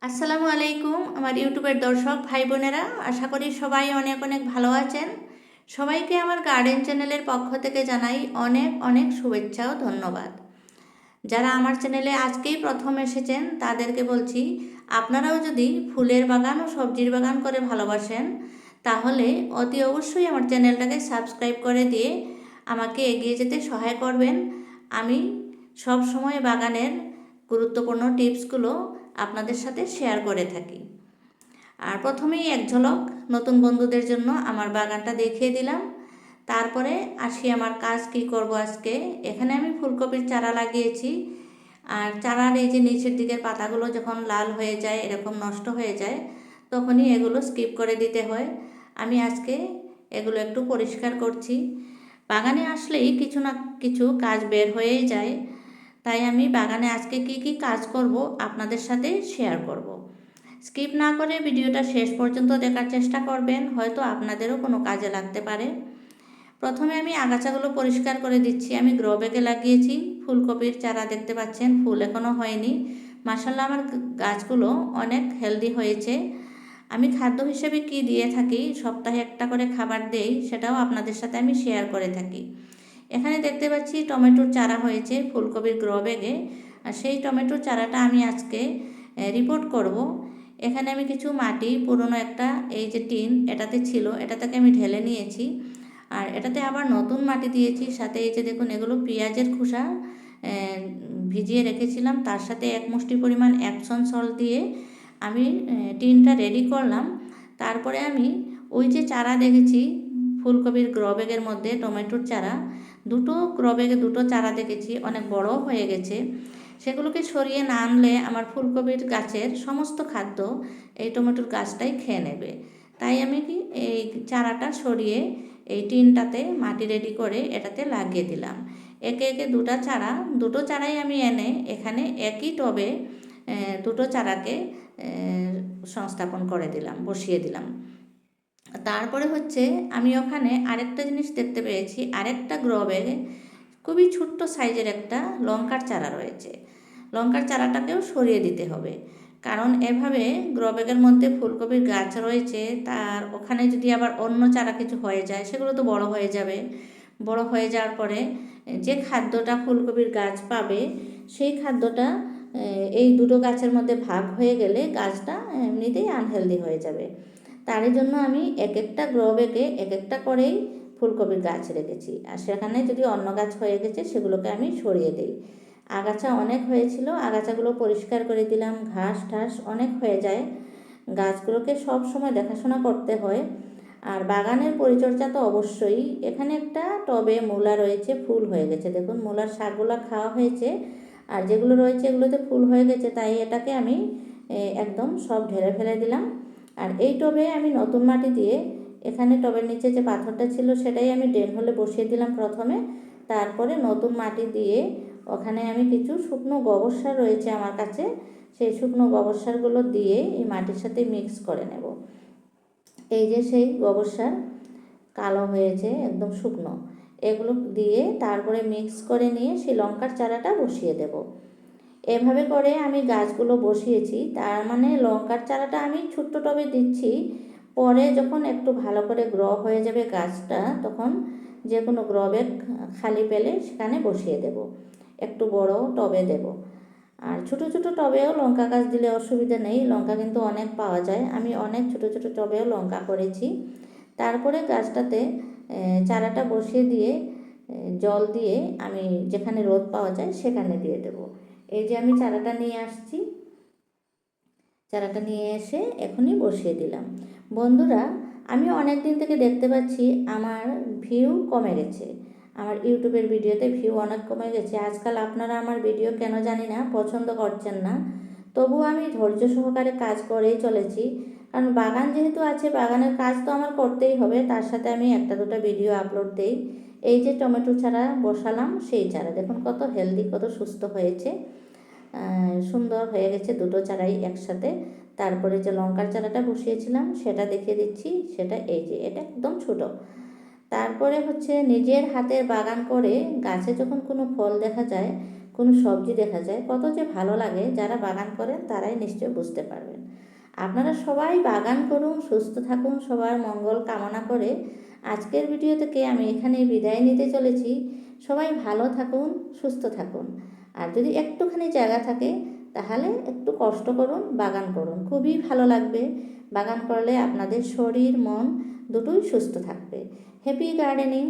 আসসালামু আলাইকুম আমার ইউটিউবের দর্শক ভাই বোনেরা, আশা করি সবাই অনেক অনেক ভালো আছেন। সবাইকে আমার গার্ডেন চ্যানেলের পক্ষ থেকে জানাই অনেক অনেক শুভেচ্ছা ও ধন্যবাদ। যারা আমার চ্যানেলে আজকেই প্রথম এসেছেন তাদেরকে বলছি, আপনারাও যদি ফুলের বাগান ও সবজির বাগান করে ভালোবাসেন তাহলে অতি অবশ্যই আমার চ্যানেলটাকে সাবস্ক্রাইব করে দিয়ে আমাকে এগিয়ে যেতে সহায় করবেন। আমি সব সময় বাগানের গুরুত্বপূর্ণ টিপসগুলো আপনাদের সাথে শেয়ার করে থাকি। আর প্রথমেই এক ঝলক নতুন বন্ধুদের জন্য আমার বাগানটা দেখিয়ে দিলাম। তারপরে আসি আমার কাজ কি করব আজকে। এখানে আমি ফুলকপির চারা লাগিয়েছি। আর চারার এই যে নিচের দিকের পাতাগুলো যখন লাল হয়ে যায়, এরকম নষ্ট হয়ে যায়, তখনই এগুলো স্কিপ করে দিতে হয়। আমি আজকে এগুলো একটু পরিষ্কার করছি। বাগানে আসলেই কিছু না কিছু কাজ বের হয়েই যায়, তাই আমি বাগানে আজকে কি কি কাজ করব আপনাদের সাথে শেয়ার করব। স্কিপ না করে ভিডিওটা শেষ পর্যন্ত দেখার চেষ্টা করবেন, হয়তো আপনাদেরও কোনো কাজে লাগতে পারে। প্রথমে আমি আগাছাগুলো পরিষ্কার করে দিচ্ছি। আমি গ্রো ব্যাগে লাগিয়েছি ফুলকপির চারা, দেখতে পাচ্ছেন ফুল এখনও হয়নি। মাশাআল্লাহ আমার গাছগুলো অনেক হেলদি হয়েছে। আমি খাদ্য হিসেবে কি দিয়ে থাকি, সপ্তাহে একটা করে খাবার দেই, সেটাও আপনাদের সাথে আমি শেয়ার করে থাকি। এখানে দেখতে পাচ্ছি টমেটোর চারা হয়েছে ফুলকপির গ্রো ব্যাগে, আর সেই টমেটোর চারাটা আমি আজকে রিপোর্ট করব। এখানে আমি কিছু মাটি পুরনো একটা এই যে টিন এটাতে ছিল, এটা থেকে আমি ঢেলে নিয়েছি। আর এটাতে আবার নতুন মাটি দিয়েছি। সাথে এই যে দেখুন, এগুলো পেঁয়াজের খোসা ভিজিয়ে রেখেছিলাম, তার সাথে এক মুষ্টি পরিমাণ অ্যাপসন সল্ট দিয়ে আমি টিনটা রেডি করলাম। তারপরে আমি ওই যে চারা দেখেছি ফুলকপির গ্রো ব্যাগের মধ্যে টমেটোর চারা, দুটো গ্রো ব্যাগে দুটো চারা দেখেছি, অনেক বড় হয়ে গেছে। সেগুলোকে সরিয়ে না আনলে আমার ফুলকপির গাছের সমস্ত খাদ্য এই টমেটোর গাছটাই খেয়ে নেবে। তাই আমি কি এই চারাটা সরিয়ে এই টিনটাতে মাটি রেডি করে এটাতে লাগিয়ে দিলাম। একে একে দুটো চারাই আমি এনে এখানে একই টবে দুটো চারাকে সংস্থাপন করে দিলাম, বসিয়ে দিলাম। তারপরে হচ্ছে আমি ওখানে আরেকটা জিনিস দেখতে পেয়েছি, আরেকটা গ্রো ব্যাগে খুবই ছোট্ট সাইজের একটা লঙ্কার চারা রয়েছে। লঙ্কার চারাটাকেও সরিয়ে দিতে হবে, কারণ এভাবে গ্রো ব্যাগের মধ্যে ফুলকপির গাছ রয়েছে, তার ওখানে যদি আবার অন্য চারা কিছু হয়ে যায় সেগুলো তো বড় হয়ে যাবে। বড় হয়ে যাওয়ার পরে যে খাদ্যটা ফুলকপির গাছ পাবে, সেই খাদ্যটা এই দুটো গাছের মধ্যে ভাগ হয়ে গেলে গাছটা এমনিতেই আনহেলদি হয়ে যাবে। তার জন্য আমি এক একটা গ্রো ব্যাগে এক একটা করেই ফুলকপির গাছ রেখেছি। আর সেখানে যদি অন্য গাছ হয়ে গেছে সেগুলোকে আমি সরিয়ে দিই। আগাছা অনেক হয়েছিল, আগাছাগুলো পরিষ্কার করে দিলাম। ঘাস ঠাস অনেক হয়ে যায়, গাছগুলোকে সব সময় দেখাশোনা করতে হয়। আর বাগানের পরিচর্যা তো অবশ্যই। এখানে একটা টবে মূলা রয়েছে, ফুল হয়ে গেছে, দেখুন মূলার শাকগুলো খাওয়া হয়েছে, আর যেগুলো রয়েছে এগুলোতে ফুল হয়ে গেছে, তাই এটাকে আমি একদম সব ঢেলে ফেলে দিলাম। আর এই টবে আমি নতুন মাটি দিয়ে, এখানে টবের নিচে যে পাথরটা ছিল সেটাই আমি ড্রেন হলে বসিয়ে দিলাম প্রথমে। তারপরে নতুন মাটি দিয়ে ওখানে আমি কিছু শুকনো গোবর সার রয়েছে আমার কাছে, সেই শুকনো গোবর সারগুলো দিয়ে এই মাটির সাথে মিক্স করে নেব। এই যে সেই গোবর সার কালো হয়েছে, একদম শুকনো, এগুলো দিয়ে তারপরে মিক্স করে নিয়ে সেই লঙ্কার চারাটা বসিয়ে দেব। এভাবে করে আমি গাছগুলো বসিয়েছি। তার মানে লঙ্কার চারাটা আমি ছোট্ট টবে দিচ্ছি, পরে যখন একটু ভালো করে গ্রো হয়ে যাবে গাছটা, তখন যে কোনো গ্রো ব্যাগ খালি পেলে সেখানে বসিয়ে দেব, একটু বড় টবে দেব। আর ছোট ছোট টবেও লঙ্কা গাছ দিলে অসুবিধা নেই, লঙ্কা কিন্তু অনেক পাওয়া যায়। আমি অনেক ছোট ছোট টবেও লঙ্কা করেছি। তারপরে গাছটাতে চারাটা বসিয়ে দিয়ে জল দিয়ে আমি যেখানে রোদ পাওয়া যায় সেখানে দিয়ে দেব। এই যে আমি চারাটা নিয়ে আসছি, চারাটা নিয়ে এসে এখনই বসিয়ে দিলাম। বন্ধুরা, আমি অনেক দিন থেকে দেখতে পাচ্ছি আমার ভিউ কমে গেছে, আমার ইউটিউবের ভিডিওতে ভিউ অনেক কমে গেছে। আজকাল আপনারা আমার ভিডিও কেন জানি না পছন্দ করছেন না, তবু আমি ধৈর্য সহকারে কাজ করেই চলেছি। কারণ বাগান যেহেতু আছে, বাগানের কাজ তো আমার করতেই হবে, তার সাথে আমি একটা দুটো ভিডিও আপলোড দিই। এই যে টমেটো চারা বসালাম, সেই চারা দেখুন কত হেলদি, কত সুস্থ হয়েছে, সুন্দর হয়ে গেছে দুটো চারাই একসাথে। তারপরে যে লঙ্কার চারাটা বসিয়েছিলাম সেটা দেখিয়ে দিচ্ছি, সেটা এই যে এটা একদম ছোট। তারপরে হচ্ছে নিজের হাতের বাগান করে গাছে যখন কোনো ফল দেখা যায় কোনো সবজি দেখা যায়, কত যে ভালো লাগে। যারা বাগান করেন তারাই নিশ্চয় বুঝতে পারবেন। আপনারা সবাই বাগান করুন, সুস্থ থাকুন, সবার মঙ্গল কামনা করে আজকের ভিডিও থেকে আমি এখানে বিদায় নিতে চলেছি। সবাই ভালো থাকুন, সুস্থ থাকুন। আর যদি একটুখানি জায়গা থাকে তাহলে একটু কষ্ট করুন, বাগান করুন, খুবই ভালো লাগবে। বাগান করলে আপনাদের শরীর মন দুটোই সুস্থ থাকবে। Happy gardening.